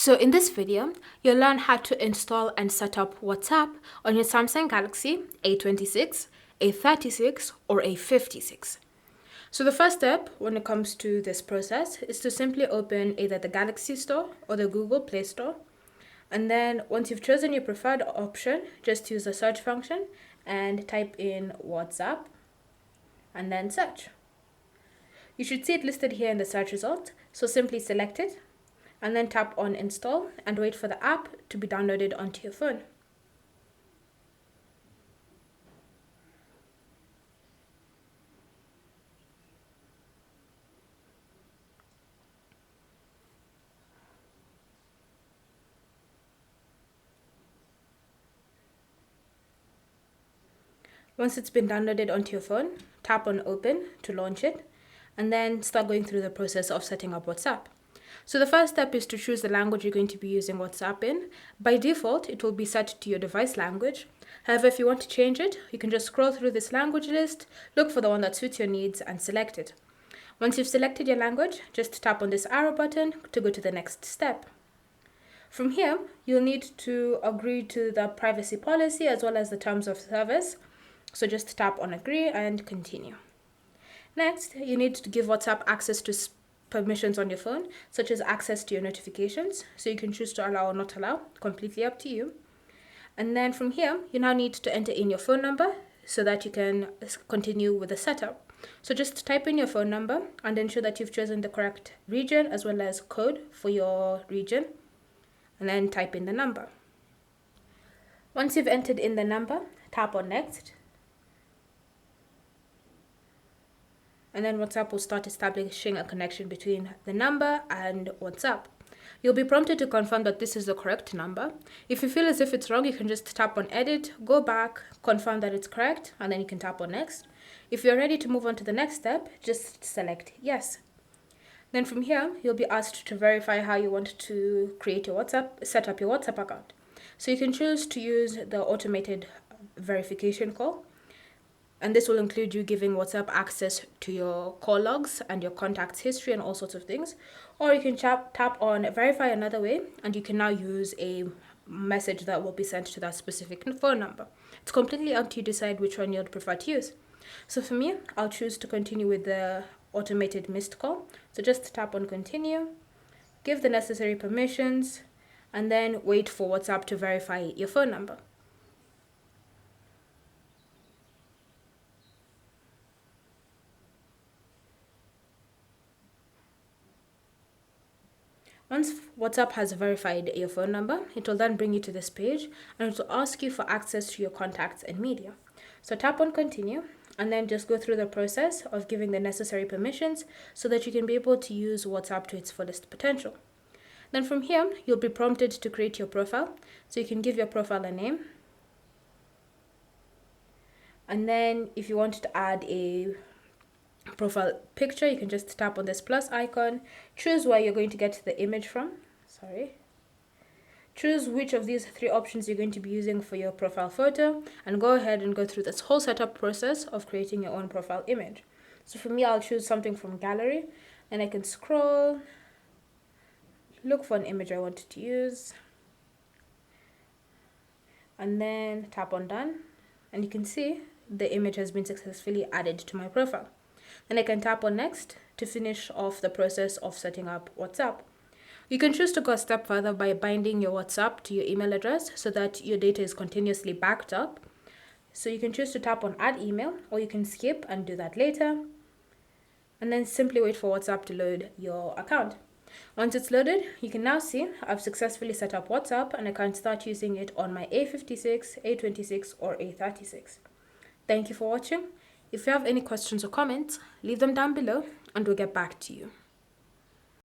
So in this video, you'll learn how to install and set up WhatsApp on your Samsung Galaxy A26, A36, or A56. So the first step when it comes to this process is to simply open either the Galaxy Store or the Google Play Store. And then once you've chosen your preferred option, just use the search function and type in WhatsApp and then search. You should see it listed here in the search result, so simply select it and then tap on install and wait for the app to be downloaded onto your phone. Once it's been downloaded onto your phone, tap on open to launch it and then start going through the process of setting up WhatsApp. So the first step is to choose the language you're going to be using WhatsApp in. By default, it will be set to your device language. However, if you want to change it, you can just scroll through this language list, look for the one that suits your needs and select it. Once you've selected your language, just tap on this arrow button to go to the next step. From here, you'll need to agree to the privacy policy as well as the terms of service. So just tap on agree and continue. Next, you need to give WhatsApp access to permissions on your phone, such as access to your notifications. So you can choose to allow or not allow, completely up to you. And then from here, you now need to enter in your phone number so that you can continue with the setup. So just type in your phone number and ensure that you've chosen the correct region as well as code for your region. And then type in the number. Once you've entered in the number, tap on next. And then WhatsApp will start establishing a connection between the number and WhatsApp. You'll be prompted to confirm that this is the correct number. If you feel as if it's wrong, you can just tap on edit, go back, confirm that it's correct, and then you can tap on next. If you're ready to move on to the next step, just select yes. Then from here, you'll be asked to verify how you want to create your WhatsApp, set up your WhatsApp account. So you can choose to use the automated verification call. And this will include you giving WhatsApp access to your call logs and your contacts history and all sorts of things. Or you can tap on verify another way and you can now use a message that will be sent to that specific phone number. It's completely up to you to decide which one you'd prefer to use. So for me, I'll choose to continue with the automated missed call. So just tap on continue, give the necessary permissions, and then wait for WhatsApp to verify your phone number. Once WhatsApp has verified your phone number, it will then bring you to this page and it will ask you for access to your contacts and media. So tap on continue and then just go through the process of giving the necessary permissions so that you can be able to use WhatsApp to its fullest potential. Then from here, you'll be prompted to create your profile. So you can give your profile a name. And then if you want to add a profile picture, you can just tap on this plus icon, choose where you're going to get the image from. Choose which of these three options you're going to be using for your profile photo and go ahead and go through this whole setup process of creating your own profile image. So for me, I'll choose something from gallery and I can scroll, look for an image I wanted to use, and then tap on done, and you can see the image has been successfully added to my profile. Then I can tap on next to finish off the process of setting up WhatsApp. You can choose to go a step further by binding your WhatsApp to your email address so that your data is continuously backed up. So you can choose to tap on add email, or you can skip and do that later. And then simply wait for WhatsApp to load your account. Once it's loaded, you can now see I've successfully set up WhatsApp and I can start using it on my A56, A26, or A36. Thank you for watching. If you have any questions or comments, leave them down below and we'll get back to you.